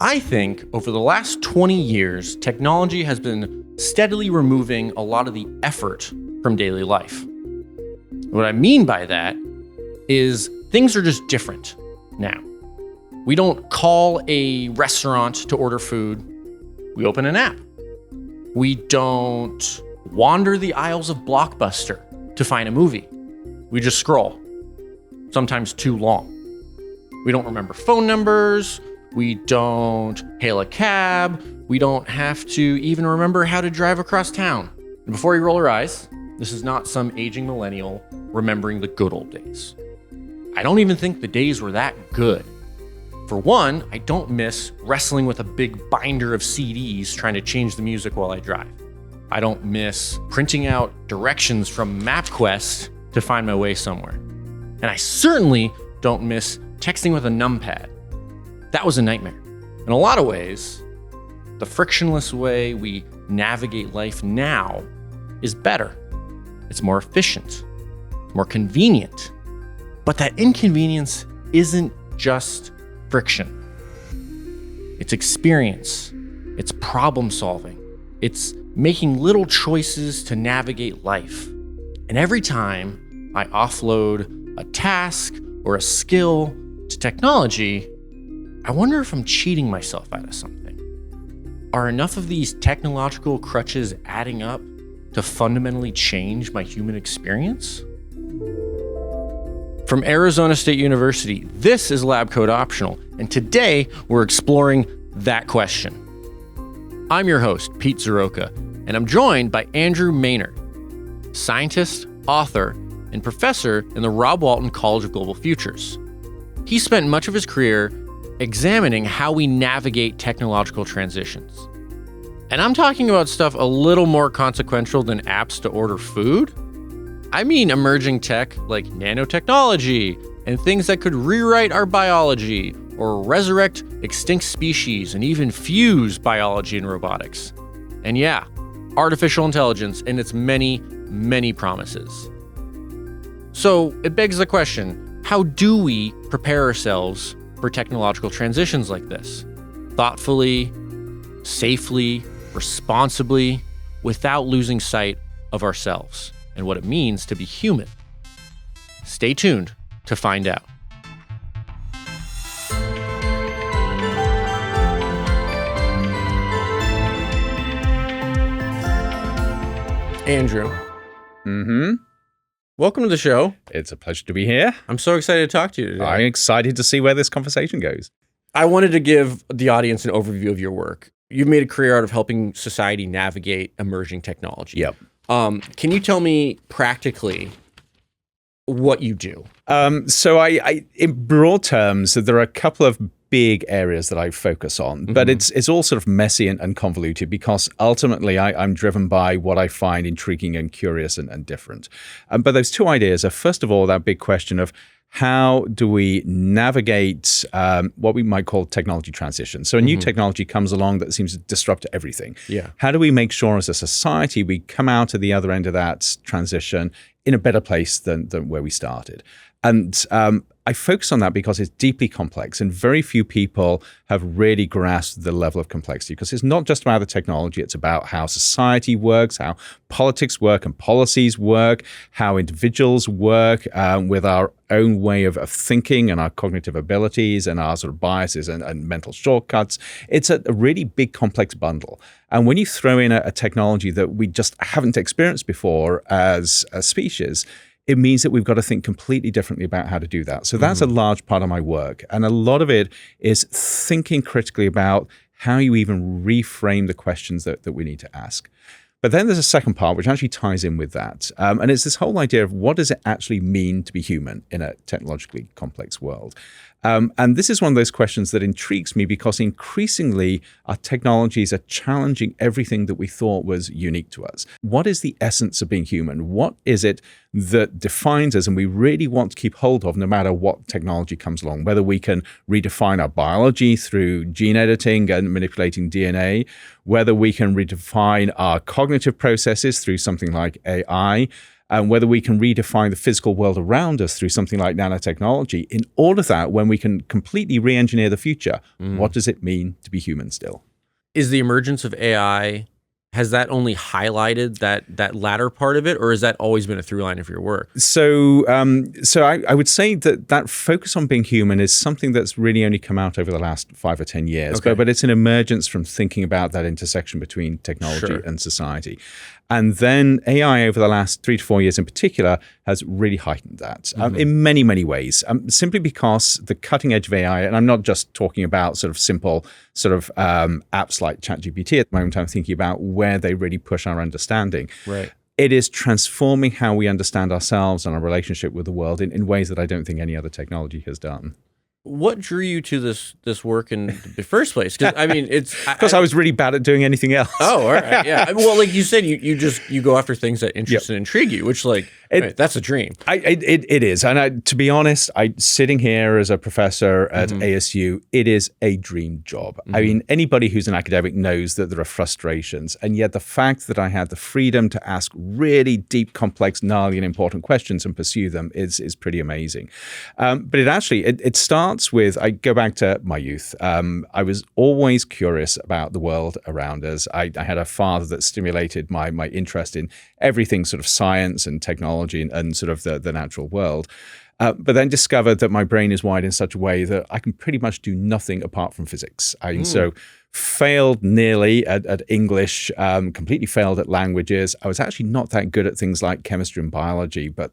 I think over the last 20 years, technology has been steadily removing a lot of the effort from daily life. What I mean by that is things are just different now. We don't call a restaurant to order food. We open an app. We don't wander the aisles of Blockbuster to find a movie. We just scroll, sometimes too long. We don't remember phone numbers. We don't hail a cab. We don't have to even remember how to drive across town. And before you roll your eyes, this is not some aging millennial remembering the good old days. I don't even think the days were that good. For one, I don't miss wrestling with a big binder of CDs trying to change the music while I drive. I don't miss printing out directions from MapQuest to find my way somewhere. And I certainly don't miss texting with a numpad. That was a nightmare. In a lot of ways, the frictionless way we navigate life now is better. It's more efficient, more convenient. But that inconvenience isn't just friction. It's experience. It's problem solving. It's making little choices to navigate life. And every time I offload a task or a skill to technology, I wonder if I'm cheating myself out of something. Are enough of these technological crutches adding up to fundamentally change my human experience? From Arizona State University, this is Lab Coat Optional, and today we're exploring that question. I'm your host, Pete Zrioka, and I'm joined by Andrew Maynard, scientist, author, and professor in the Rob Walton College of Global Futures. He spent much of his career examining how we navigate technological transitions. And I'm talking about stuff a little more consequential than apps to order food. I mean emerging tech like nanotechnology and things that could rewrite our biology or resurrect extinct species and even fuse biology and robotics. And yeah, artificial intelligence and its many, many promises. So it begs the question, how do we prepare ourselves for technological transitions like this? Thoughtfully, safely, responsibly, without losing sight of ourselves and what it means to be human. Stay tuned to find out. Andrew. Welcome to the show. It's a pleasure to be here. I'm so excited to talk to you today. I'm excited to see where this conversation goes. I wanted to give the audience an overview of your work. You've made a career out of helping society navigate emerging technology. Yep. Can you tell me practically what you do? So I, in broad terms, there are a couple of big areas that I focus on, but it's all sort of messy and convoluted because ultimately I'm driven by what I find intriguing and curious and different. But those two ideas are, first of all, that big question of how do we navigate what we might call technology transition? So a new technology comes along that seems to disrupt everything. Yeah. How do we make sure as a society we come out at the other end of that transition in a better place than where we started? And I focus on that because it's deeply complex and very few people have really grasped the level of complexity, because it's not just about the technology, it's about how society works, how politics work and policies work, how individuals work with our own way of thinking and our cognitive abilities and our sort of biases and mental shortcuts. It's a really big, complex bundle. And when you throw in a technology that we just haven't experienced before as a species, it means that we've got to think completely differently about how to do that. So that's a large part of my work. And a lot of it is thinking critically about how you even reframe the questions that we need to ask. But then there's a second part which actually ties in with that. And it's this whole idea of what does it actually mean to be human in a technologically complex world? And this is one of those questions that intrigues me because increasingly our technologies are challenging everything that we thought was unique to us. What is the essence of being human? What is it that defines us and we really want to keep hold of no matter what technology comes along? Whether we can redefine our biology through gene editing and manipulating DNA, whether we can redefine our cognitive processes through something like AI, and whether we can redefine the physical world around us through something like nanotechnology. In all of that, when we can completely re-engineer the future, what does it mean to be human still? Is the emergence of AI, has that only highlighted that latter part of it, or has that always been a through line of your work? So I would say that focus on being human is something that's really only come out over the last 5 or 10 years. Okay. But it's an emergence from thinking about that intersection between technology and society. And then AI over the last 3 to 4 years in particular has really heightened that in many, many ways, simply because the cutting edge of AI, and I'm not just talking about sort of simple sort of apps like ChatGPT at the moment, I'm thinking about where they really push our understanding. Right. It is transforming how we understand ourselves and our relationship with the world in ways that I don't think any other technology has done. What drew you to this work in the first place? Because I mean, it's because I was really bad at doing anything else. Oh, all right, yeah. Well, like you said, you go after things that interest and intrigue you, which that's a dream. It is, and to be honest, sitting here as a professor at ASU, it is a dream job. I mean, anybody who's an academic knows that there are frustrations, and yet the fact that I had the freedom to ask really deep, complex, gnarly, and important questions and pursue them is pretty amazing. But it starts with, I go back to my youth. I was always curious about the world around us. I had a father that stimulated my interest in everything sort of science and technology and sort of the natural world. But then discovered that my brain is wired in such a way that I can pretty much do nothing apart from physics. So failed nearly at English, completely failed at languages. I was actually not that good at things like chemistry and biology, but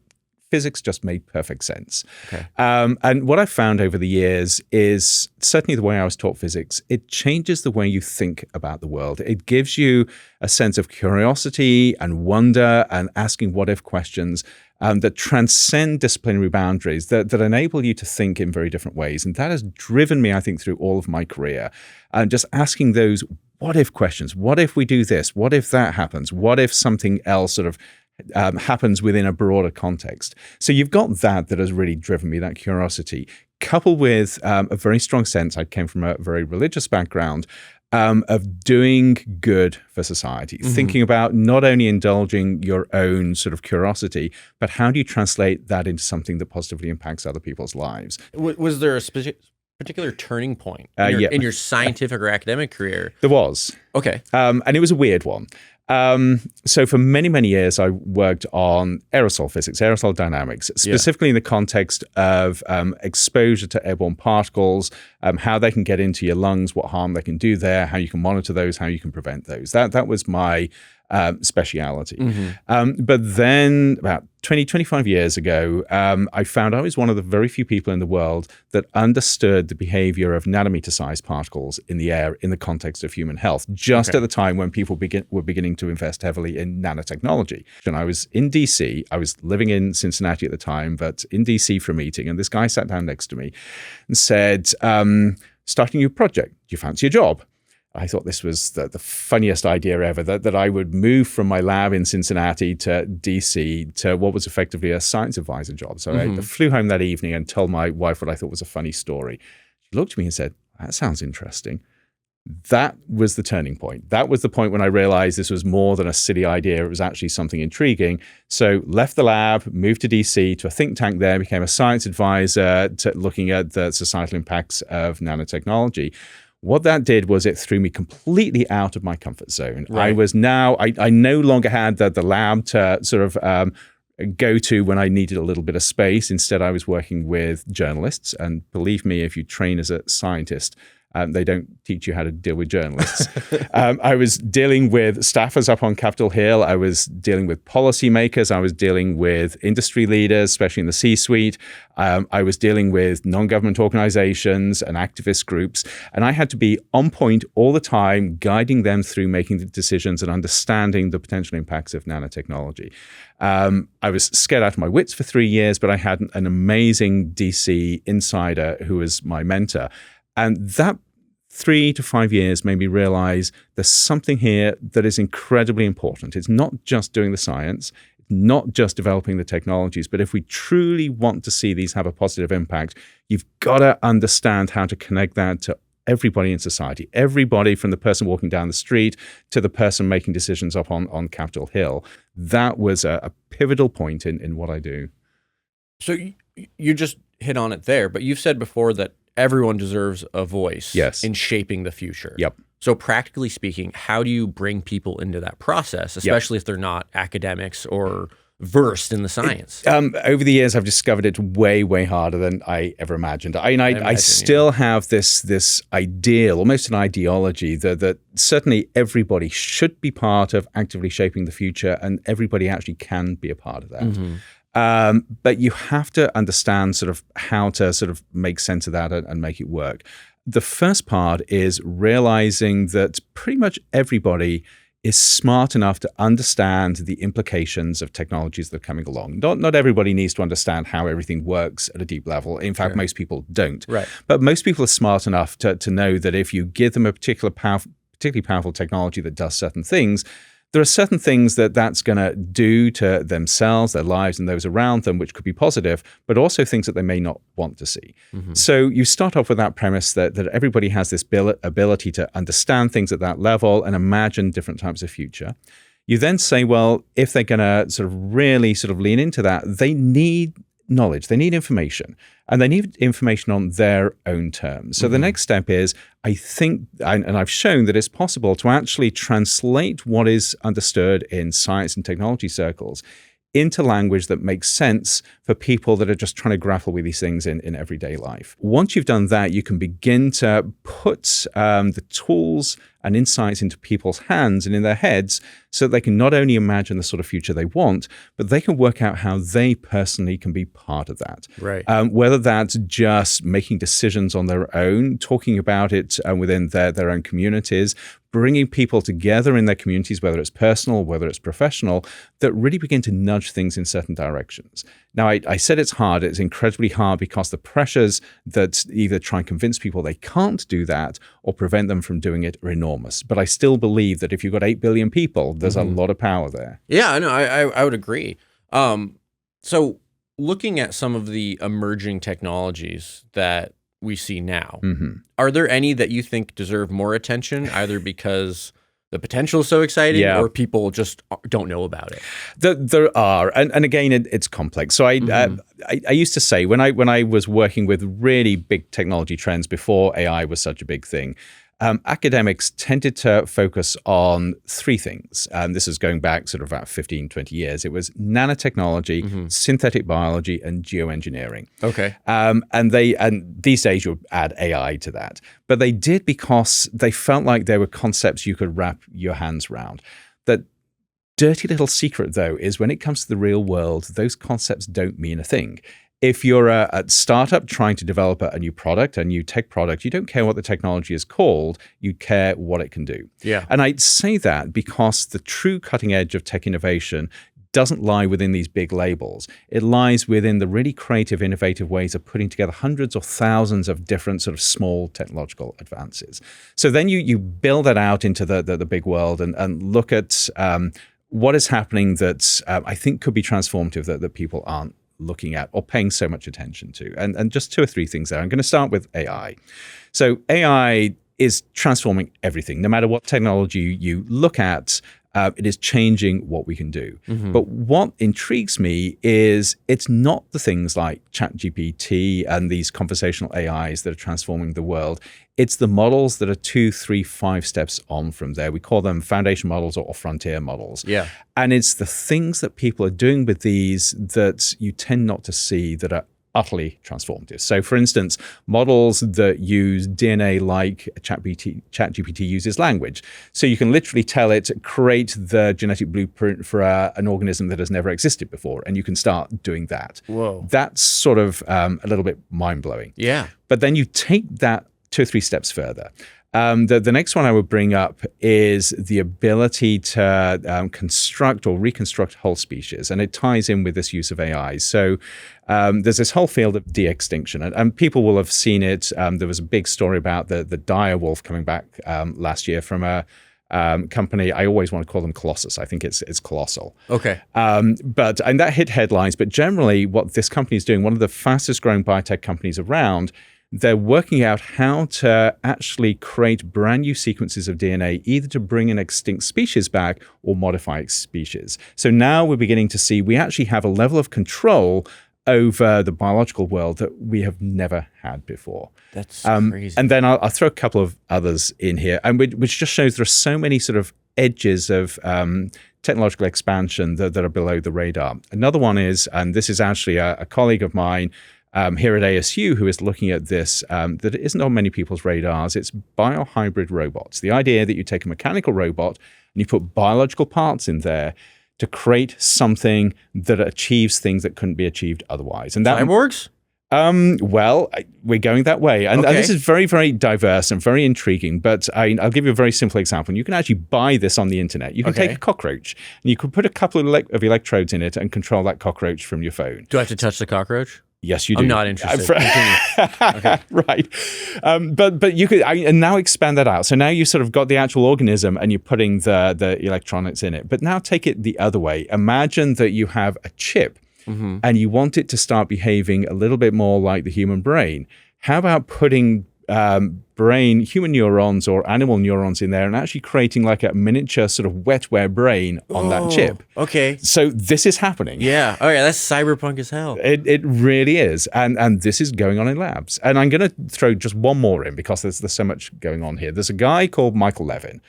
physics just made perfect sense. Okay. And what I've found over the years is certainly the way I was taught physics, it changes the way you think about the world. It gives you a sense of curiosity and wonder and asking what-if questions that transcend disciplinary boundaries, that enable you to think in very different ways. And that has driven me, I think, through all of my career. And just asking those what-if questions. What if we do this? What if that happens? What if something else sort of happens within a broader context? So you've got that has really driven me, that curiosity, coupled with a very strong sense, I came from a very religious background, of doing good for society, thinking about not only indulging your own sort of curiosity, but how do you translate that into something that positively impacts other people's lives? Was there a particular turning point in your scientific or academic career? There was. Okay. And it was a weird one. So for many, many years, I worked on aerosol physics, aerosol dynamics, specifically in the context of exposure to airborne particles, how they can get into your lungs, what harm they can do there, how you can monitor those, how you can prevent those. That was my speciality. But then about 25 years ago, I found I was one of the very few people in the world that understood the behavior of nanometer-sized particles in the air in the context of human health, just at the time when people were beginning to invest heavily in nanotechnology. And I was in DC. I was living in Cincinnati at the time, but in DC for a meeting. And this guy sat down next to me and said, starting a new project, do you fancy a job? I thought this was the funniest idea ever, that I would move from my lab in Cincinnati to DC to what was effectively a science advisor job. So I flew home that evening and told my wife what I thought was a funny story. She looked at me and said, that sounds interesting. That was the turning point. That was the point when I realized this was more than a silly idea. It was actually something intriguing. So left the lab, moved to DC to a think tank there, became a science advisor looking at the societal impacts of nanotechnology. What that did was it threw me completely out of my comfort zone. Right. I no longer had the lab to sort of go to when I needed a little bit of space. Instead, I was working with journalists. And believe me, if you train as a scientist, they don't teach you how to deal with journalists. I was dealing with staffers up on Capitol Hill. I was dealing with policymakers. I was dealing with industry leaders, especially in the C-suite. I was dealing with non-government organizations and activist groups. And I had to be on point all the time, guiding them through making the decisions and understanding the potential impacts of nanotechnology. I was scared out of my wits for 3 years, but I had an amazing DC insider who was my mentor. And that 3 to 5 years made me realize there's something here that is incredibly important. It's not just doing the science, not just developing the technologies, but if we truly want to see these have a positive impact, you've got to understand how to connect that to everybody in society, everybody from the person walking down the street to the person making decisions up on Capitol Hill. That was a pivotal point in what I do. So you just hit on it there, but you've said before that everyone deserves a voice in shaping the future. Yep. So practically speaking, how do you bring people into that process, especially if they're not academics or versed in the science? Over the years, I've discovered it's way, way harder than I ever imagined. I still have this ideal, almost an ideology, that certainly everybody should be part of actively shaping the future, and everybody actually can be a part of that. Mm-hmm. But you have to understand sort of how to sort of make sense of that and make it work. The first part is realizing that pretty much everybody is smart enough to understand the implications of technologies that are coming along. Not everybody needs to understand how everything works at a deep level. In fact, most people don't. Right. But most people are smart enough to know that if you give them a particularly powerful technology that does certain things, there are certain things that's going to do to themselves, their lives, and those around them, which could be positive, but also things that they may not want to see. Mm-hmm. So you start off with that premise that everybody has this ability to understand things at that level and imagine different types of future. You then say, well, if they're going to sort of really sort of lean into that, they need knowledge, they need information, and they need information on their own terms. So the next step is, I think, and I've shown that it's possible to actually translate what is understood in science and technology circles into language that makes sense for people that are just trying to grapple with these things in everyday life. Once you've done that, you can begin to put the tools and insights into people's hands and in their heads so that they can not only imagine the sort of future they want, but they can work out how they personally can be part of that. Right. Whether that's just making decisions on their own, talking about it within their own communities, bringing people together in their communities, whether it's personal, whether it's professional, that really begin to nudge things in certain directions. Now, I said it's hard. It's incredibly hard because the pressures that either try and convince people they can't do that or prevent them from doing it are enormous. But I still believe that if you've got 8 billion people, there's a lot of power there. Yeah, I know. I would agree. So looking at some of the emerging technologies that we see now, are there any that you think deserve more attention, either because the potential is so exciting or people just don't know about it? There are. And again, it's complex. So I used to say when I was working with really big technology trends before AI was such a big thing, academics tended to focus on 3 things. This is going back sort of about 15, 20 years. It was nanotechnology, synthetic biology, and geoengineering. Okay. And these days you add AI to that. But they did because they felt like they were concepts you could wrap your hands around. The dirty little secret, though, is when it comes to the real world, those concepts don't mean a thing. If you're a startup trying to develop a new product, a new tech product, you don't care what the technology is called, you care what it can do. Yeah. And I'd say that because the true cutting edge of tech innovation doesn't lie within these big labels. It lies within the really creative, innovative ways of putting together hundreds or thousands of different sort of small technological advances. So then you build that out into the big world and look at what is happening that I think could be transformative that people aren't looking at or paying so much attention to. And just 2 or 3 things there. I'm going to start with AI. So AI is transforming everything. No matter what technology you look at, it is changing what we can do. But what intrigues me is it's not the things like ChatGPT and these conversational AIs that are transforming the world. It's the models that are 2, 3, 5 steps on from there. We call them foundation models or frontier models. Yeah. And it's the things that people are doing with these that you tend not to see that are utterly transformative. So for instance, models that use DNA like ChatGPT uses language. So you can literally tell it, create the genetic blueprint for an organism that has never existed before, and you can start doing that. Whoa. That's sort of a little bit mind-blowing. Yeah. But then you take that 2 or 3 steps further. The next one I would bring up is the ability to construct or reconstruct whole species, and it ties in with this use of AI. So there's this whole field of de-extinction, and people will have seen it. There was a big story about the dire wolf coming back last year from a company. I always want to call them Colossus. I think it's colossal. Okay. And that hit headlines. But generally, what this company is doing, one of the fastest growing biotech companies around, they're working out how to actually create brand new sequences of DNA, either to bring an extinct species back or modify species. So now we're beginning to see we actually have a level of control over the biological world that we have never had before. That's crazy. And then I'll throw a couple of others in here, and which just shows there are so many sort of edges of technological expansion that are below the radar. Another one is, and this is actually a colleague of mine here at ASU who is looking at this, that it isn't on many people's radars. It's biohybrid robots. The idea that you take a mechanical robot and you put biological parts in there to create something that achieves things that couldn't be achieved otherwise. And that Cyborgs? Well, we're going that way. And this is very, very diverse and very intriguing. But I'll give you a very simple example. You can actually buy this on the internet. You can take a cockroach and you can put a couple of electrodes in it and control that cockroach from your phone. Do I have to touch the cockroach? Yes, you do. I'm not interested. Okay. Right. But you could and now expand that out. So now you've sort of got the actual organism and you're putting the electronics in it. But now take it the other way. Imagine that you have a chip and you want it to start behaving a little bit more like the human brain. How about putting human neurons or animal neurons in there and actually creating like a miniature sort of wetware brain on that chip? Okay. So this is happening. Yeah. Oh yeah, that's cyberpunk as hell. It really is. And this is going on in labs. And I'm going to throw just one more in because there's so much going on here. There's a guy called Michael Levin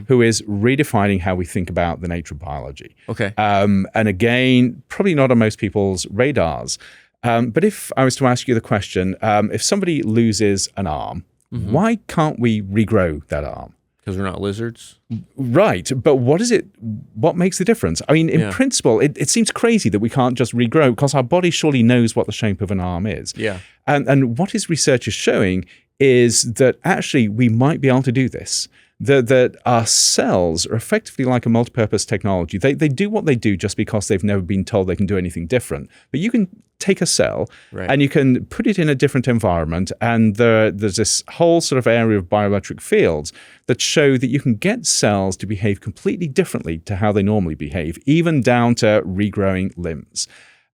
who is redefining how we think about the nature of biology. Okay. And again, probably not on most people's radars. But if I was to ask you the question, if somebody loses an arm, why can't we regrow that arm? Because we're not lizards? Right. But what makes the difference? I mean, in principle, it seems crazy that we can't just regrow because our body surely knows what the shape of an arm is. Yeah. And what his research is showing is that actually we might be able to do this. That our cells are effectively like a multipurpose technology. They do what they do just because they've never been told they can do anything different. But you can take a cell and you can put it in a different environment, and there's this whole sort of area of bioelectric fields that show that you can get cells to behave completely differently to how they normally behave, even down to regrowing limbs.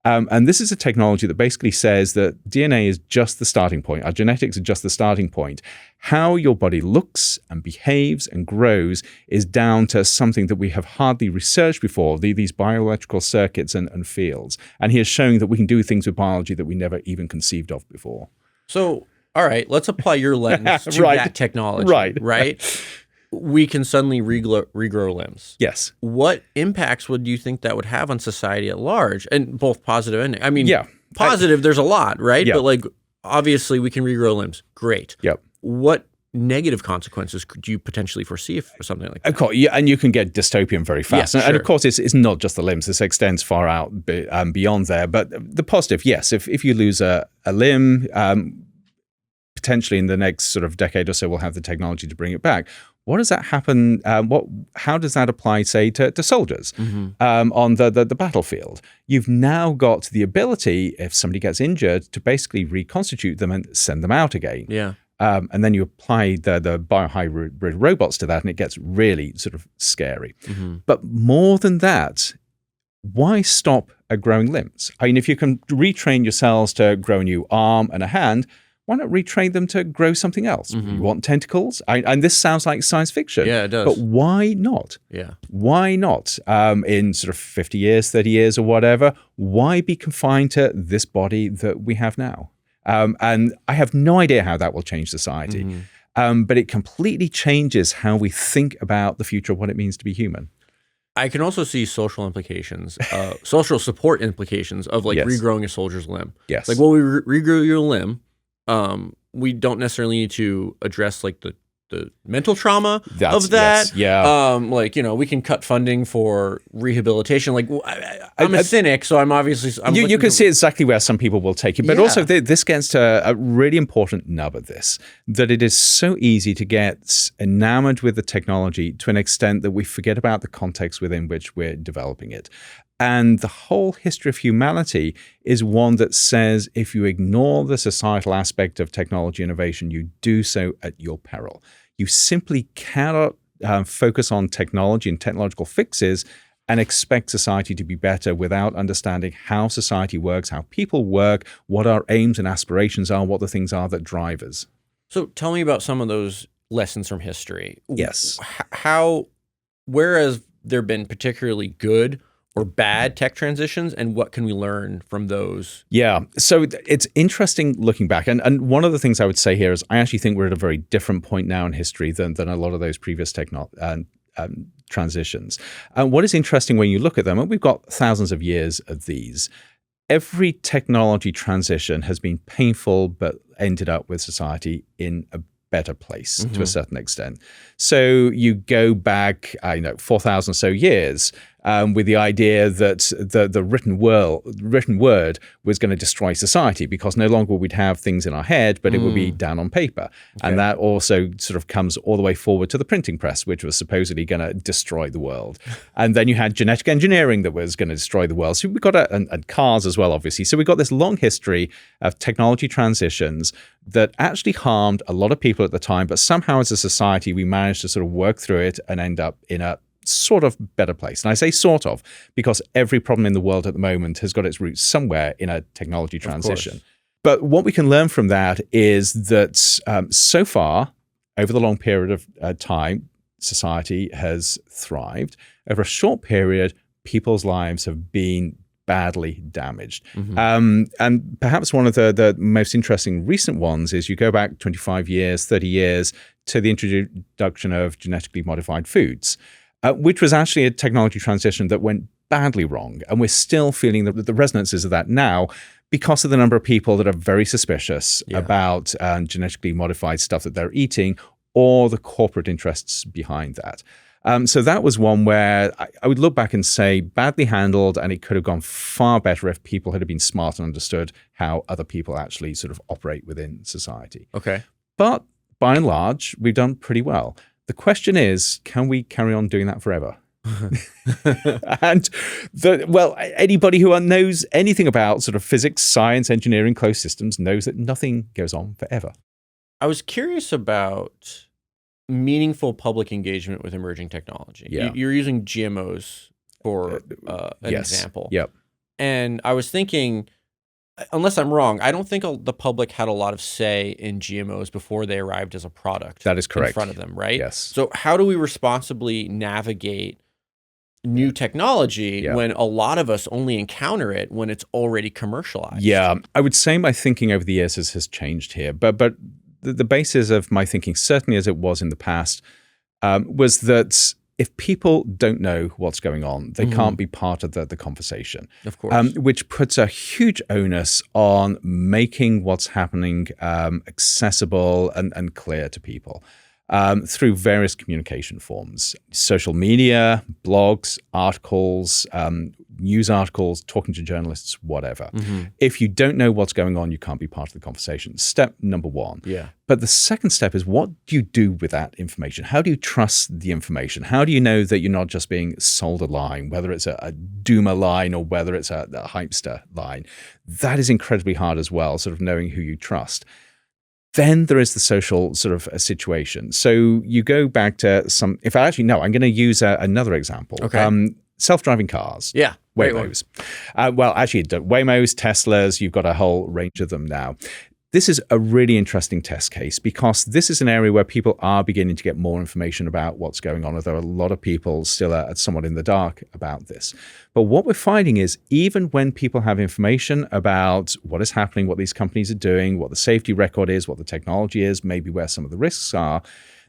And this is a technology that basically says that DNA is just the starting point. Our genetics are just the starting point. How your body looks and behaves and grows is down to something that we have hardly researched before, these bioelectrical circuits and fields. And he is showing that we can do things with biology that we never even conceived of before. So, all right, let's apply your lens to that technology. Right? We can suddenly regrow limbs. Yes. What impacts would you think that would have on society at large? And both positive and, I mean, positive, there's a lot, right? Yeah. But like, obviously we can regrow limbs. Great. Yep. What negative consequences could you potentially foresee for something like that? Of course, yeah, and you can get dystopian very fast. Yeah, and of course, it's not just the limbs. This extends far out beyond there. But the positive, yes, if you lose a limb, potentially in the next sort of decade or so, we'll have the technology to bring it back. What does that happen? How does that apply, say, to soldiers on the battlefield? You've now got the ability, if somebody gets injured, to basically reconstitute them and send them out again. Yeah. And then you apply the biohybrid robots to that, and it gets really sort of scary. But more than that, why stop at growing limbs? I mean, if you can retrain your cells to grow a new arm and a hand, why not retrain them to grow something else? You want tentacles? And this sounds like science fiction. Yeah, it does. But why not? Yeah. Why not? In sort of 50 years, 30 years or whatever, why be confined to this body that we have now? And I have no idea how that will change society. But it completely changes how we think about the future of what it means to be human. I can also see social implications, social support implications of like regrowing a soldier's limb. Yes. Like, well, we regrow your limb. We don't necessarily need to address like the mental trauma of that. Yes, yeah. Like, you know, we can cut funding for rehabilitation. Like, I'm a cynic, so I'm obviously... You can see exactly where some people will take it. But also, this gets to a really important nub of this, that it is so easy to get enamored with the technology to an extent that we forget about the context within which we're developing it. And the whole history of humanity is one that says if you ignore the societal aspect of technology innovation, you do so at your peril. You simply cannot focus on technology and technological fixes and expect society to be better without understanding how society works, how people work, what our aims and aspirations are, what the things are that drive us. So tell me about some of those lessons from history. Yes. Where has there been particularly good or bad tech transitions, and what can we learn from those? Yeah. So it's interesting looking back. And one of the things I would say here is I actually think we're at a very different point now in history than a lot of those previous transitions. What is interesting when you look at them, and we've got thousands of years of these, every technology transition has been painful, but ended up with society in a better place to a certain extent. So you go back, 4,000 or so years with the idea that the written word was going to destroy society because no longer would have things in our head, but it would be down on paper. Okay. And that also sort of comes all the way forward to the printing press, which was supposedly going to destroy the world. And then you had genetic engineering that was going to destroy the world. So we got and cars as well, obviously. So we got this long history of technology transitions that actually harmed a lot of people at the time, but somehow as a society, we managed to sort of work through it and end up in a sort of better place. And I say sort of because every problem in the world at the moment has got its roots somewhere in a technology transition. But what we can learn from that is that so far, over the long period of time, society has thrived. Over a short period, people's lives have been badly damaged. And perhaps one of the most interesting recent ones is you go back 25 years, 30 years to the introduction of genetically modified foods, which was actually a technology transition that went badly wrong. And we're still feeling the resonances of that now because of the number of people that are very suspicious about genetically modified stuff that they're eating or the corporate interests behind that. So that was one where I would look back and say badly handled, and it could have gone far better if people had been smart and understood how other people actually sort of operate within society. Okay. But by and large, we've done pretty well. The question is, can we carry on doing that forever? And anybody who knows anything about sort of physics, science, engineering, closed systems knows that nothing goes on forever. I was curious about meaningful public engagement with emerging technology. Yeah. You're using GMOs for an example. Yep. And I was thinking, unless I'm wrong, I don't think the public had a lot of say in GMOs before they arrived as a product. That is correct. In front of them, right? Yes. So how do we responsibly navigate new technology when a lot of us only encounter it when it's already commercialized? Yeah, I would say my thinking over the years has changed here, but the basis of my thinking, certainly as it was in the past, was that if people don't know what's going on, they can't be part of the conversation. Of course. Which puts a huge onus on making what's happening accessible and clear to people through various communication forms, social media, blogs, articles, news articles, talking to journalists, whatever. If you don't know what's going on, you can't be part of the conversation. Step number one. Yeah. But the second step is, what do you do with that information? How do you trust the information? How do you know that you're not just being sold a line, whether it's a doomer line or whether it's a hypester line? That is incredibly hard as well, sort of knowing who you trust. Then there is the social sort of a situation. So you go back to I'm going to use another example. Okay. Self-driving cars. Yeah. Waymos. Waymos, Teslas, you've got a whole range of them now. This is a really interesting test case because this is an area where people are beginning to get more information about what's going on, although a lot of people still are somewhat in the dark about this. But what we're finding is even when people have information about what is happening, what these companies are doing, what the safety record is, what the technology is, maybe where some of the risks are,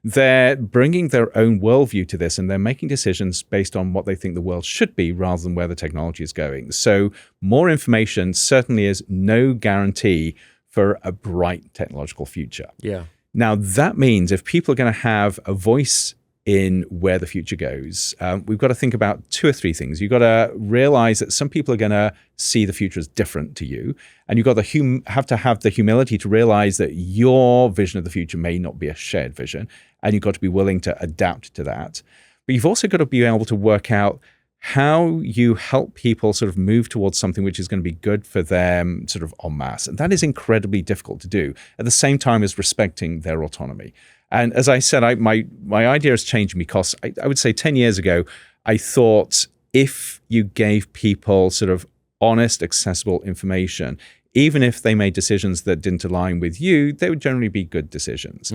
they're bringing their own worldview to this, and they're making decisions based on what they think the world should be rather than where the technology is going. So more information certainly is no guarantee for a bright technological future. Yeah. Now, that means if people are going to have a voice in where the future goes, we've got to think about two or three things. You've got to realize that some people are going to see the future as different to you, and you've got to have the humility to realize that your vision of the future may not be a shared vision, and you've got to be willing to adapt to that. But you've also got to be able to work out how you help people sort of move towards something which is going to be good for them sort of en masse. And that is incredibly difficult to do at the same time as respecting their autonomy. And as I said, my idea has changed because I would say 10 years ago, I thought if you gave people sort of honest, accessible information, even if they made decisions that didn't align with you, they would generally be good decisions.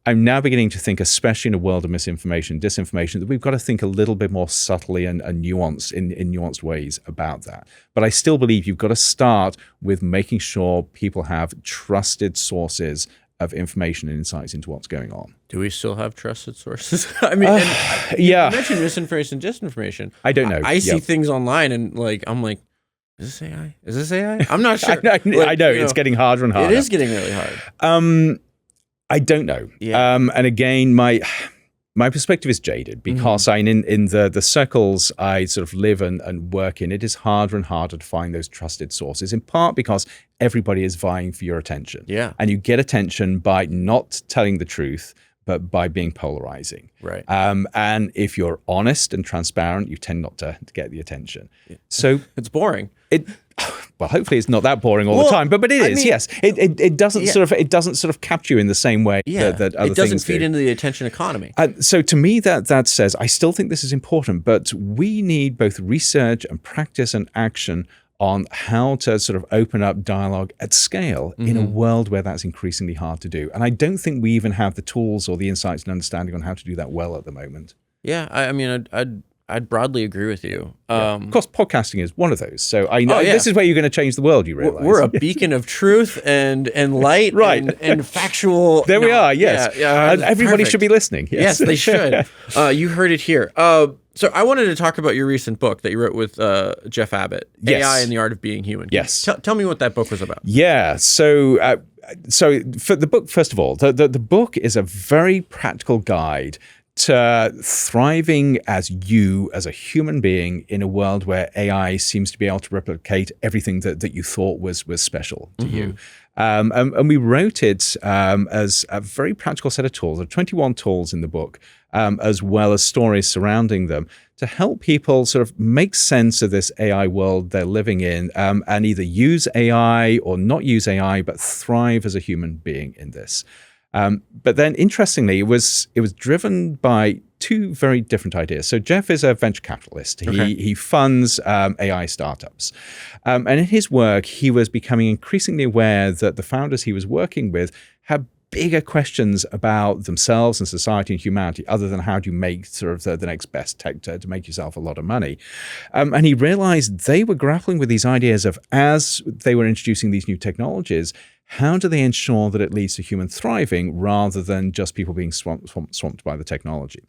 I'm now beginning to think, especially in a world of misinformation, disinformation, that we've got to think a little bit more subtly and nuanced in nuanced ways about that. But I still believe you've got to start with making sure people have trusted sources of information and insights into what's going on. Do we still have trusted sources? I mean, you mentioned misinformation, disinformation. I don't know. I see things online and I'm like, is this AI? Is this AI? I'm not sure. I know it's getting harder and harder. It is getting really hard. I don't know. Yeah. And again, my perspective is jaded because in the circles I sort of live and work in, it is harder and harder to find those trusted sources, in part because everybody is vying for your attention. Yeah. And you get attention by not telling the truth, but by being polarizing. Right. And if you're honest and transparent, you tend not to get the attention. Yeah. So it's boring. Well, hopefully it's not that boring all the time, but it is. Yes, it doesn't sort of capture you in the same way that other things do. It doesn't feed into the attention economy. So to me, that says I still think this is important, but we need both research and practice and action on how to sort of open up dialogue at scale in a world where that's increasingly hard to do. And I don't think we even have the tools or the insights and understanding on how to do that well at the moment. Yeah, I mean, I'd broadly agree with you. Of course, podcasting is one of those. So I know this is where you're going to change the world, you realize. We're a beacon of truth and light and factual. There we are, yes. And everybody should be listening. Yes, they should. You heard it here. So I wanted to talk about your recent book that you wrote with Jeff Abbott, AI and the Art of Being Human. Yes. Tell me what that book was about. Yeah. So for the book, first of all, the book is a very practical guide to thriving as a human being in a world where AI seems to be able to replicate everything that you thought was special to you. And we wrote it as a very practical set of tools. There are 21 tools in the book, as well as stories surrounding them, to help people sort of make sense of this AI world they're living in, and either use AI or not use AI, but thrive as a human being in this. But then, interestingly, it was driven by two very different ideas. So Jeff is a venture capitalist. He funds AI startups. And in his work, he was becoming increasingly aware that the founders he was working with had bigger questions about themselves and society and humanity, other than how do you make sort of the next best tech to make yourself a lot of money. And he realized they were grappling with these ideas of, as they were introducing these new technologies, how do they ensure that it leads to human thriving rather than just people being swamped by the technology?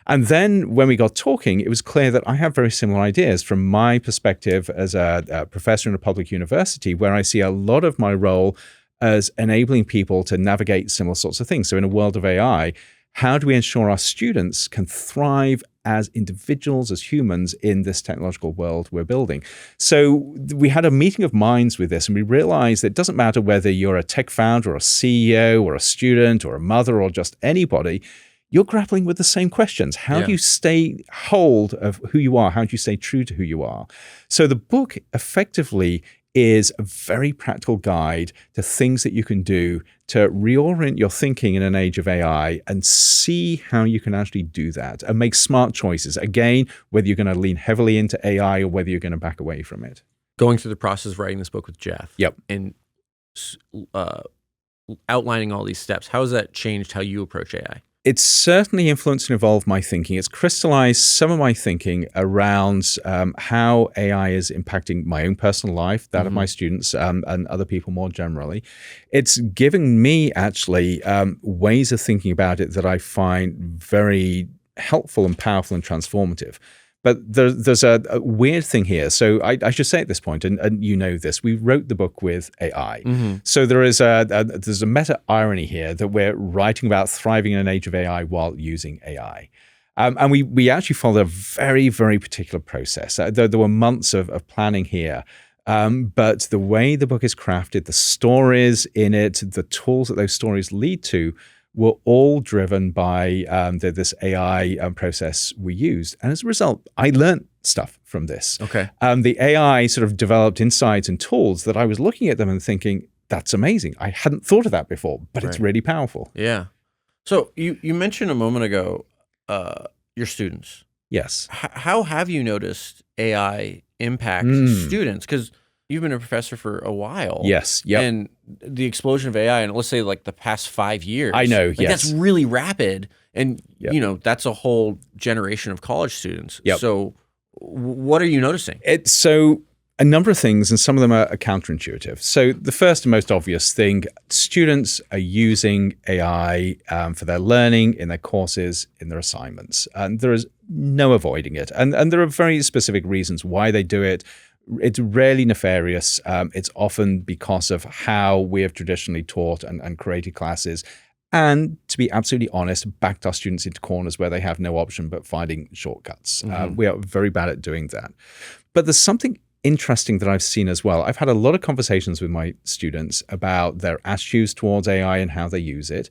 And then when we got talking, it was clear that I have very similar ideas from my perspective as a professor in a public university, where I see a lot of my role as enabling people to navigate similar sorts of things. So in a world of AI, how do we ensure our students can thrive as individuals, as humans in this technological world we're building? So we had a meeting of minds with this, and we realized that it doesn't matter whether you're a tech founder or a CEO or a student or a mother or just anybody, you're grappling with the same questions. How do you stay hold of who you are? How do you stay true to who you are? So the book effectively is a very practical guide to things that you can do to reorient your thinking in an age of AI and see how you can actually do that and make smart choices. Again, whether you're going to lean heavily into AI or whether you're going to back away from it. Going through the process of writing this book with Jeff. Yep. And outlining all these steps, how has that changed how you approach AI? It's certainly influenced and evolved my thinking. It's crystallized some of my thinking around how AI is impacting my own personal life, that of my students, and other people more generally. It's given me actually ways of thinking about it that I find very helpful and powerful and transformative. But there's a weird thing here. So I should say at this point, and you know this, we wrote the book with AI. So there's a meta irony here that we're writing about thriving in an age of AI while using AI. And we actually followed a very, very particular process. There were months of planning here. But the way the book is crafted, the stories in it, the tools that those stories lead to, were all driven by this AI process we used. And as a result, I learned stuff from this. Okay. The AI sort of developed insights and tools that I was looking at them and thinking, that's amazing. I hadn't thought of that before, but it's really powerful. Yeah. So you mentioned a moment ago your students. Yes. How have you noticed AI impact students? Because you've been a professor for a while. Yes. Yep. And the explosion of AI, and let's say like the past 5 years. I know, like yes. That's really rapid. And, Yep. That's a whole generation of college students. Yep. So what are you noticing? So a number of things, and some of them are counterintuitive. So the first and most obvious thing, students are using AI for their learning, in their courses, in their assignments. And there is no avoiding it. And there are very specific reasons why they do it. It's rarely nefarious. It's often because of how we have traditionally taught and created classes. And to be absolutely honest, backed our students into corners where they have no option but finding shortcuts. We are very bad at doing that. But there's something interesting that I've seen as well. I've had a lot of conversations with my students about their attitudes towards AI and how they use it.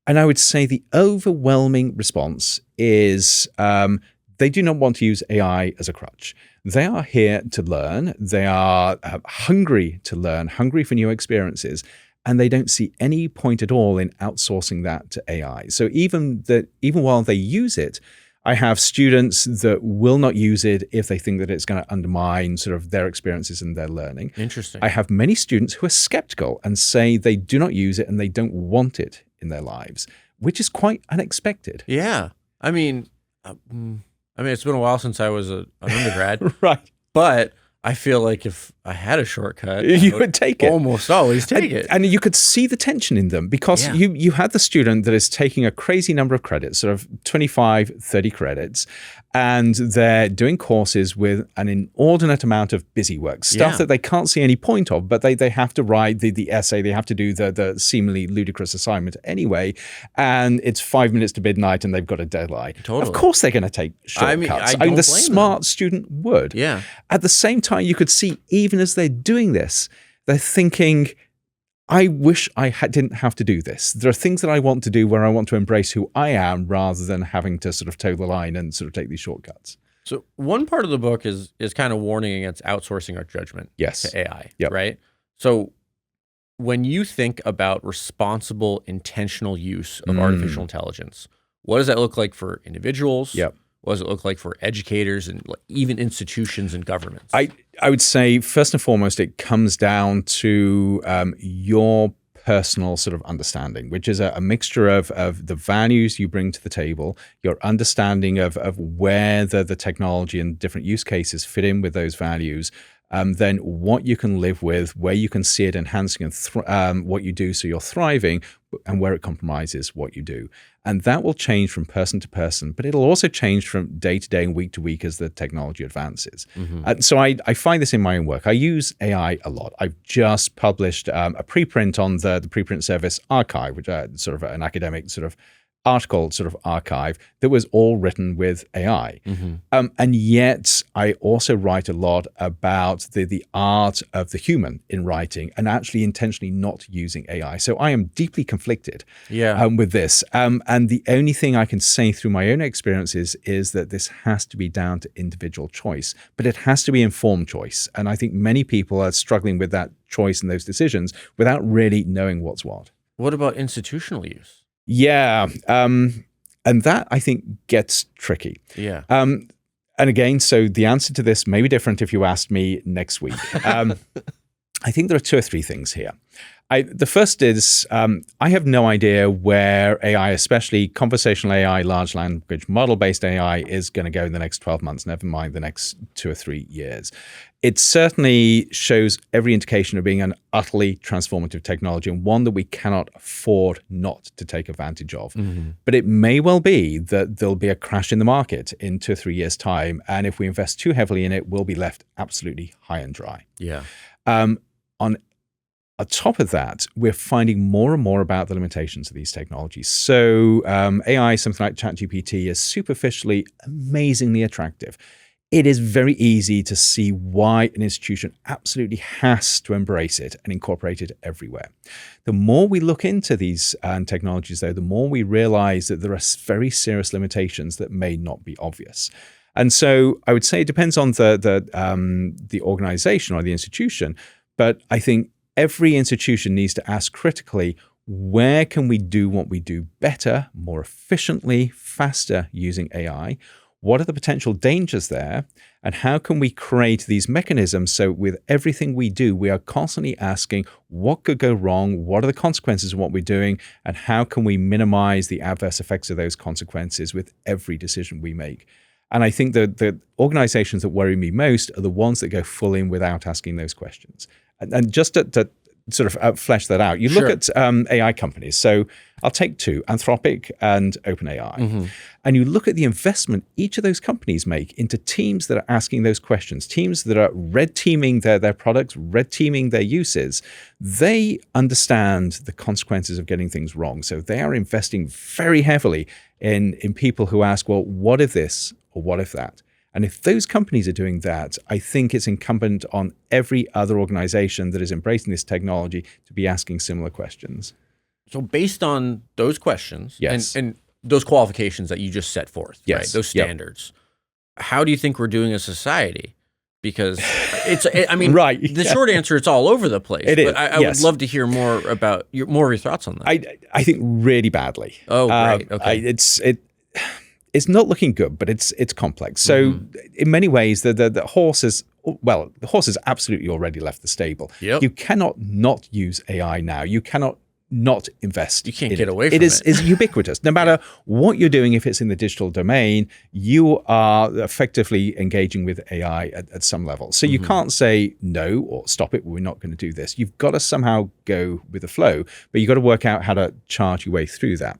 And I would say the overwhelming response is they do not want to use AI as a crutch. They are here to learn. They are hungry to learn, hungry for new experiences. And they don't see any point at all in outsourcing that to AI. So even while they use it, I have students that will not use it if they think that it's going to undermine sort of their experiences and their learning. Interesting. I have many students who are skeptical and say they do not use it and they don't want it in their lives, which is quite unexpected. Yeah. I mean, it's been a while since I was an undergrad. Right. But I feel like if I had a shortcut, you would take it. Almost always take it. And you could see the tension in them because you had the student that is taking a crazy number of credits, sort of 25, 30 credits, and they're doing courses with an inordinate amount of busy work, stuff that they can't see any point of, but they have to write the essay, they have to do the seemingly ludicrous assignment anyway, and it's 5 minutes to midnight and they've got a deadline. Totally. Of course they're going to take shortcuts. I mean, the smart student would. Yeah. At the same time, you could see even as they're doing this, they're thinking, I wish I didn't have to do this. There are things that I want to do where I want to embrace who I am rather than having to sort of toe the line and sort of take these shortcuts. So one part of the book is kind of warning against outsourcing our judgment to AI, right? So when you think about responsible, intentional use of artificial intelligence, what does that look like for individuals? What does it look like for educators and even institutions and governments? I would say, first and foremost, it comes down to your personal sort of understanding, which is a mixture of the values you bring to the table, your understanding of where the technology and different use cases fit in with those values, then what you can live with, where you can see it enhancing and what you do so you're thriving, and where it compromises what you do. And that will change from person to person, but it'll also change from day to day and week to week as the technology advances. So I find this in my own work. I use AI a lot. I've just published a preprint on the preprint service archive, which is sort of an academic sort of article sort of archive that was all written with AI. And yet I also write a lot about the art of the human in writing and actually intentionally not using AI. So I am deeply conflicted with this. And the only thing I can say through my own experiences is that this has to be down to individual choice, but it has to be informed choice. And I think many people are struggling with that choice and those decisions without really knowing what's what. What about institutional use? Yeah. And that, I think, gets tricky. Yeah. And again, so the answer to this may be different if you asked me next week. I think there are two or three things here. The first is I have no idea where AI, especially conversational AI, large language model-based AI, is going to go in the next 12 months, never mind the next 2 or 3 years. It certainly shows every indication of being an utterly transformative technology and one that we cannot afford not to take advantage of. But it may well be that there'll be a crash in the market in 2 or 3 years' time. And if we invest too heavily in it, we'll be left absolutely high and dry. Yeah. On top of that, we're finding more and more about the limitations of these technologies. So AI, something like ChatGPT, is superficially amazingly attractive. It is very easy to see why an institution absolutely has to embrace it and incorporate it everywhere. The more we look into these technologies, though, the more we realize that there are very serious limitations that may not be obvious. And so I would say it depends on the organization or the institution, but I think every institution needs to ask critically, where can we do what we do better, more efficiently, faster using AI? What are the potential dangers there? And how can we create these mechanisms so with everything we do, we are constantly asking what could go wrong? What are the consequences of what we're doing? And how can we minimize the adverse effects of those consequences with every decision we make? And I think the organizations that worry me most are the ones that go full in without asking those questions. And just to sort of flesh that out, you look at AI companies. So I'll take two, Anthropic and OpenAI. And you look at the investment each of those companies make into teams that are asking those questions, teams that are red teaming their products, red teaming their uses. They understand the consequences of getting things wrong. So they are investing very heavily in people who ask, well, what if this or what if that? And if those companies are doing that, I think it's incumbent on every other organization that is embracing this technology to be asking similar questions. So based on those questions Yes. and those qualifications that you just set forth, Yes. right? Those standards, how do you think we're doing as a society? Because I mean, Right. The short answer, it's all over the place. It is. But I would love to hear more about more of your thoughts on that. I think really badly. Oh, great. Okay. It's not looking good, but it's complex. So in many ways, the horse is absolutely already left the stable. Yep. You cannot not use AI now. You cannot not invest. You can't in get it. away from it. It is ubiquitous. No matter what you're doing, if it's in the digital domain, you are effectively engaging with AI at some level. So you can't say no or stop it. We're not going to do this. You've got to somehow go with the flow, but you've got to work out how to charge your way through that.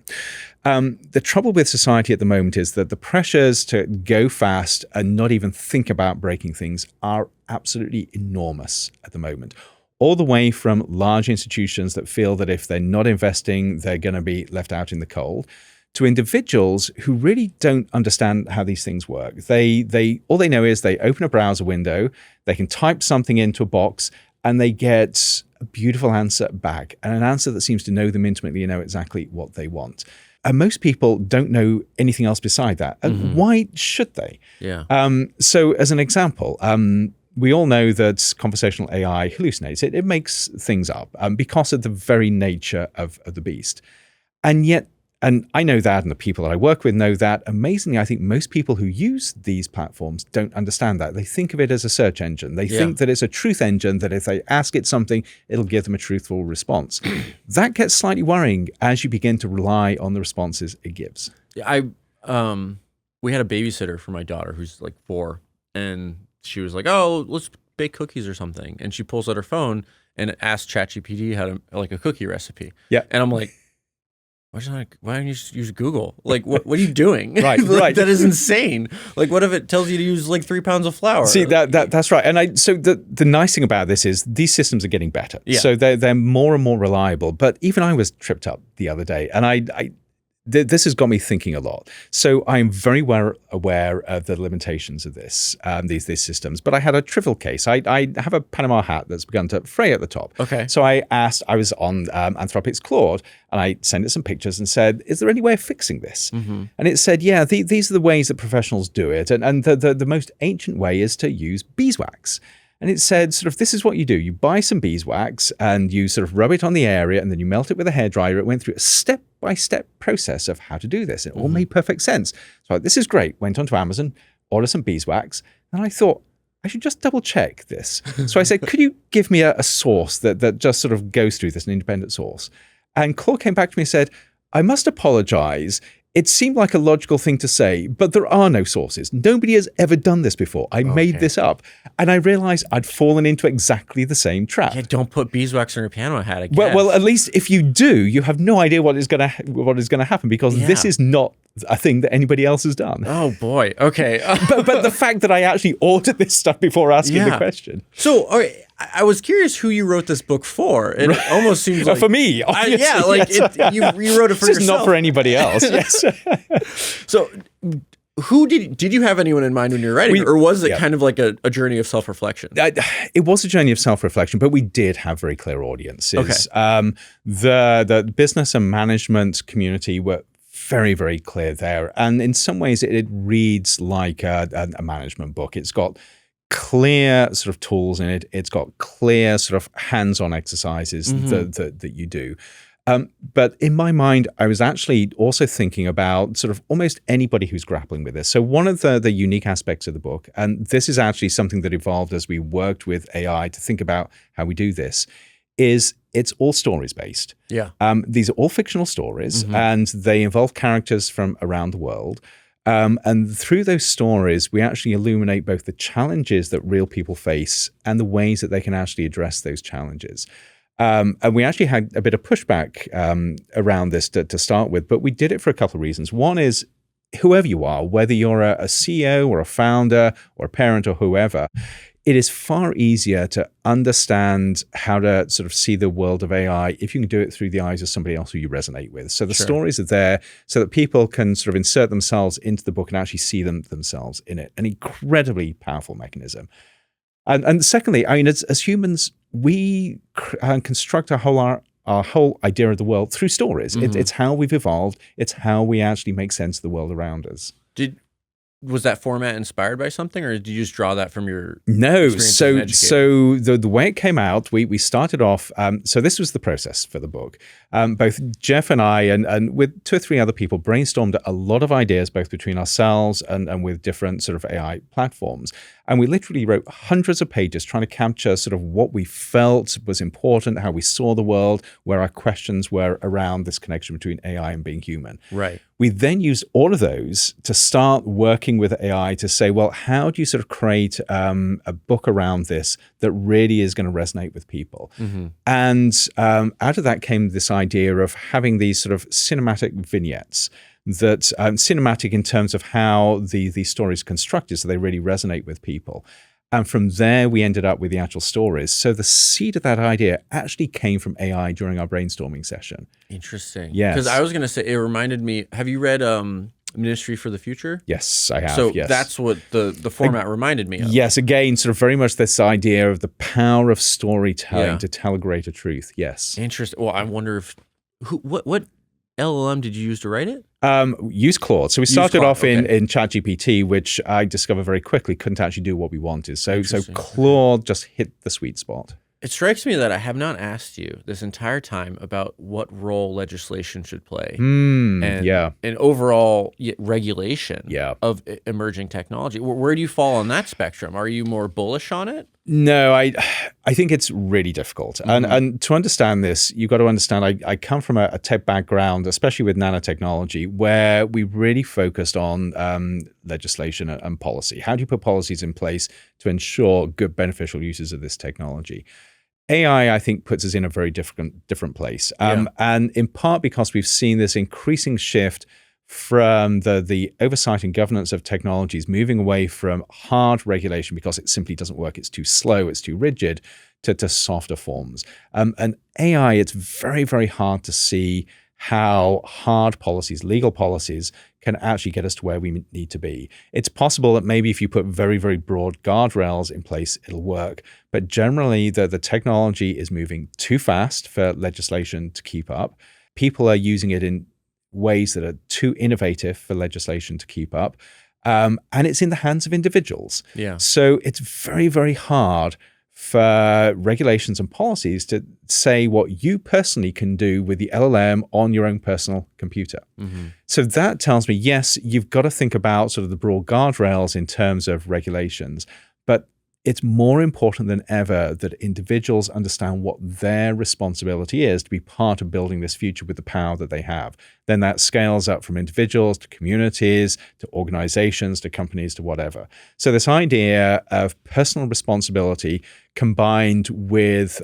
The trouble with society at the moment is that the pressures to go fast and not even think about breaking things are absolutely enormous at the moment. All the way from large institutions that feel that if they're not investing, they're going to be left out in the cold, to individuals who really don't understand how these things work. They all they know is they open a browser window, they can type something into a box, and they get a beautiful answer back, and an answer that seems to know them intimately and know exactly what they want. And most people don't know anything else beside that. And why should they? Yeah. So as an example, we all know that conversational AI hallucinates. It makes things up because of the very nature of the beast. And yet, and I know that, and the people that I work with know that. Amazingly, I think most people who use these platforms don't understand that. They think of it as a search engine. They think that it's a truth engine, that if they ask it something, it'll give them a truthful response. That gets slightly worrying as you begin to rely on the responses it gives. Yeah, we had a babysitter for my daughter who's like 4, and she was like, "Oh, let's bake cookies or something." And she pulls out her phone and asks ChatGPT how to like a cookie recipe. Yeah, and I'm like, why don't you just use Google? Like, what are you doing? Right, like, right. That is insane. Like, what if it tells you to use like 3 pounds of flour? See, that's right. And so the nice thing about this is these systems are getting better. Yeah. So they're more and more reliable. But even I was tripped up the other day, and this has got me thinking a lot. So I'm very well aware of the limitations of these systems. But I had a trivial case. I have a Panama hat that's begun to fray at the top. Okay. So I was on Anthropic's Claude, and I sent it some pictures and said, "Is there any way of fixing this?" And it said, "Yeah, these are the ways that professionals do it. And the most ancient way is to use beeswax." And it said, sort of, this is what you do. You buy some beeswax and you sort of rub it on the area and then you melt it with a hairdryer. It went through a step-by-step process of how to do this. It all made perfect sense. So this is great. Went onto Amazon, ordered some beeswax. And I thought, I should just double check this. So I said, could you give me a source that just sort of goes through this, an independent source? And Claude came back to me and said, I must apologize. It seemed like a logical thing to say, but there are no sources. Nobody has ever done this before. I made this up. And I realized I'd fallen into exactly the same trap. Yeah, don't put beeswax on your Panama hat again. Well, at least if you do, you have no idea what is going to happen, because this is not a thing that anybody else has done. Oh boy. Okay. but the fact that I actually ordered this stuff before asking the question. So, all right, I was curious who you wrote this book for. It almost seems like for me. Obviously, yeah, like yes. you wrote it for this yourself. is not for anybody else. Yes. So, who did you have anyone in mind when you were writing, or was it kind of like a journey of self-reflection? It was a journey of self-reflection, but we did have very clear audiences. Okay. The business and management community were very, very clear there. And in some ways, it reads like a management book. It's got clear sort of tools in it. It's got clear sort of hands-on exercises that you do. But in my mind, I was actually also thinking about sort of almost anybody who's grappling with this. So one of the unique aspects of the book, and this is actually something that evolved as we worked with AI to think about how we do this, is it's all stories based. Yeah. These are all fictional stories, and they involve characters from around the world. And through those stories, we actually illuminate both the challenges that real people face and the ways that they can actually address those challenges. And we actually had a bit of pushback around this to start with, but we did it for a couple of reasons. One is, whoever you are, whether you're a CEO or a founder or a parent or whoever, it is far easier to understand how to sort of see the world of AI if you can do it through the eyes of somebody else who you resonate with. So the stories are there so that people can sort of insert themselves into the book and actually see themselves in it. An incredibly powerful mechanism. And secondly, I mean, as humans, we construct our whole idea of the world through stories. It's how we've evolved. It's how we actually make sense of the world around us. Was that format inspired by something, or did you just draw that from your experience as an educator? So the way it came out, we started off, so this was the process for the book. Both Jeff and I, and with 2 or 3 other people, brainstormed a lot of ideas, both between ourselves and with different sort of AI platforms. And we literally wrote hundreds of pages trying to capture sort of what we felt was important, how we saw the world, where our questions were around this connection between AI and being human. Right. We then used all of those to start working with AI to say, well, how do you sort of create a book around this that really is going to resonate with people? And out of that came this idea of having these sort of cinematic vignettes that cinematic in terms of how the stories are constructed, so they really resonate with people. And from there, we ended up with the actual stories. So the seed of that idea actually came from AI during our brainstorming session. Interesting. Yes. Because I was going to say, it reminded me, have you read Ministry for the Future? Yes, I have. So yes. that's what the format reminded me of. Yes, again, sort of very much this idea of the power of storytelling to tell a greater truth. Yes. Interesting. Well, I wonder if, what LLM did you use to write it? Use Claude. So we started off in ChatGPT, which I discovered very quickly couldn't actually do what we wanted. So Claude just hit the sweet spot. It strikes me that I have not asked you this entire time about what role legislation should play and overall regulation of emerging technology. Where do you fall on that spectrum? Are you more bullish on it? No, I think it's really difficult. And to understand this, you've got to understand I come from a tech background, especially with nanotechnology, where we really focused on legislation and policy. How do you put policies in place to ensure good beneficial uses of this technology? AI, I think, puts us in a very different place. And in part because we've seen this increasing shift from the oversight and governance of technologies moving away from hard regulation because it simply doesn't work, it's too slow, it's too rigid, to softer forms. And AI, it's very, very hard to see how hard policies, legal policies, can actually get us to where we need to be. It's possible that maybe if you put very, very broad guardrails in place, it'll work. But generally, the technology is moving too fast for legislation to keep up. People are using it in ways that are too innovative for legislation to keep up. And it's in the hands of individuals. So it's very, very hard for regulations and policies to say what you personally can do with the LLM on your own personal computer. So that tells me, yes, you've got to think about sort of the broad guardrails in terms of regulations, but it's more important than ever that individuals understand what their responsibility is to be part of building this future with the power that they have. Then that scales up from individuals to communities, to organizations, to companies, to whatever. So this idea of personal responsibility combined with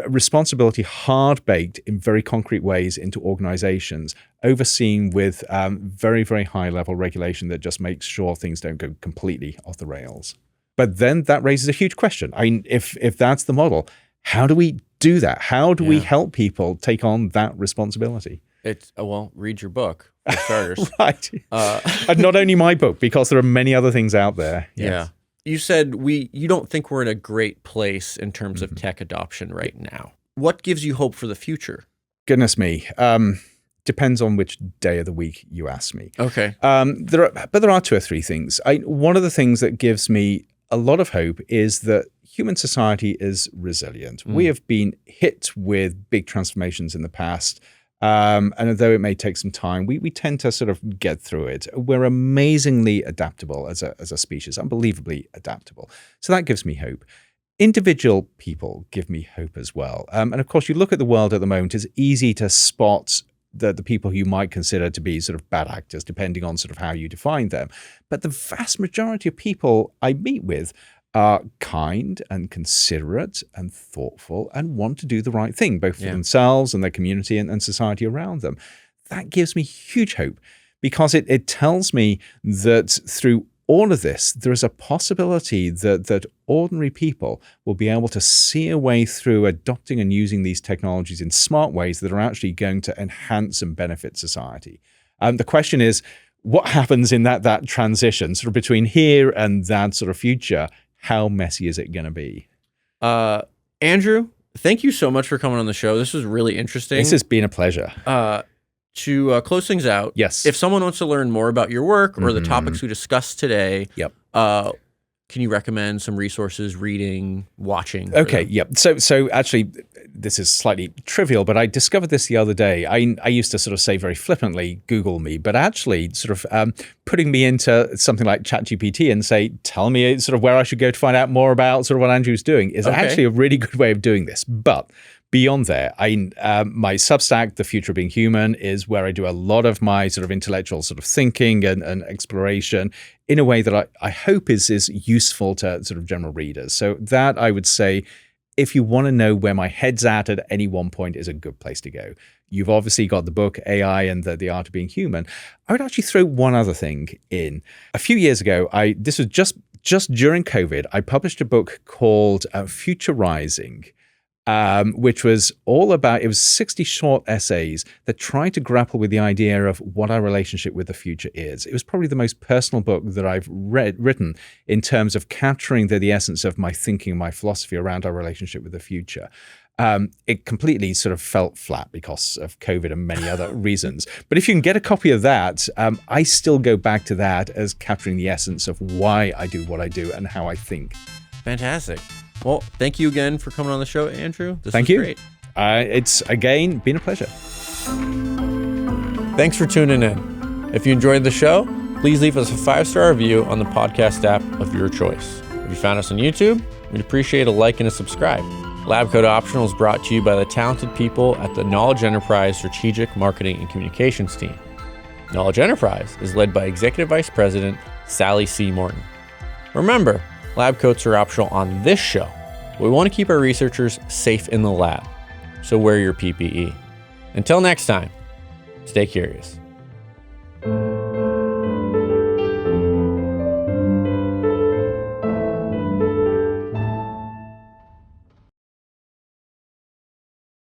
responsibility hard-baked in very concrete ways into organizations, overseen with very, very high-level regulation that just makes sure things don't go completely off the rails. But then that raises a huge question. I mean, if that's the model, how do we do that? How do we help people take on that responsibility? Read your book, for starters. Right. And not only my book, because there are many other things out there. Yes. Yeah. You said you don't think we're in a great place in terms of tech adoption right now. What gives you hope for the future? Goodness me. Depends on which day of the week you ask me. Okay. There are 2 or 3 things. One of the things that gives me a lot of hope is that human society is resilient. We have been hit with big transformations in the past. And although it may take some time, we tend to sort of get through it. We're amazingly adaptable as a species, unbelievably adaptable. So that gives me hope. Individual people give me hope as well. And of course, you look at the world at the moment, it's easy to spot the people you might consider to be sort of bad actors, depending on sort of how you define them. But the vast majority of people I meet with are kind and considerate and thoughtful and want to do the right thing, both for themselves and their community and society around them. That gives me huge hope because it tells me that through all of this, there is a possibility that ordinary people will be able to see a way through adopting and using these technologies in smart ways that are actually going to enhance and benefit society. The question is, what happens in that transition sort of between here and that sort of future? How messy is it going to be? Andrew, thank you so much for coming on the show. This was really interesting. This has been a pleasure. To close things out, yes. If someone wants to learn more about your work or the topics we discussed today, can you recommend some resources, reading, watching? Okay, yep. So actually, this is slightly trivial, but I discovered this the other day. I used to sort of say very flippantly, Google me, but actually sort of putting me into something like ChatGPT and say, tell me sort of where I should go to find out more about sort of what Andrew's doing is actually a really good way of doing this. But beyond there, my Substack, The Future of Being Human, is where I do a lot of my sort of intellectual sort of thinking and exploration in a way that I hope is useful to sort of general readers. So that, I would say, if you want to know where my head's at any one point, is a good place to go. You've obviously got the book, AI and the Art of Being Human. I would actually throw one other thing in. A few years ago, this was just during COVID, I published a book called Future Rising, which was all about, it was 60 short essays that tried to grapple with the idea of what our relationship with the future is. It was probably the most personal book that I've written in terms of capturing the essence of my thinking, my philosophy around our relationship with the future. It completely sort of felt flat because of COVID and many other reasons. But if you can get a copy of that, I still go back to that as capturing the essence of why I do what I do and how I think. Fantastic. Well, thank you again for coming on the show, Andrew. Thank you. Great. It's, again, been a pleasure. Thanks for tuning in. If you enjoyed the show, please leave us a 5-star review on the podcast app of your choice. If you found us on YouTube, we'd appreciate a like and a subscribe. Lab Coat Optional is brought to you by the talented people at the Knowledge Enterprise Strategic Marketing and Communications team. Knowledge Enterprise is led by Executive Vice President Sally C. Morton. Remember, lab coats are optional on this show. We want to keep our researchers safe in the lab, so wear your PPE. Until next time, stay curious.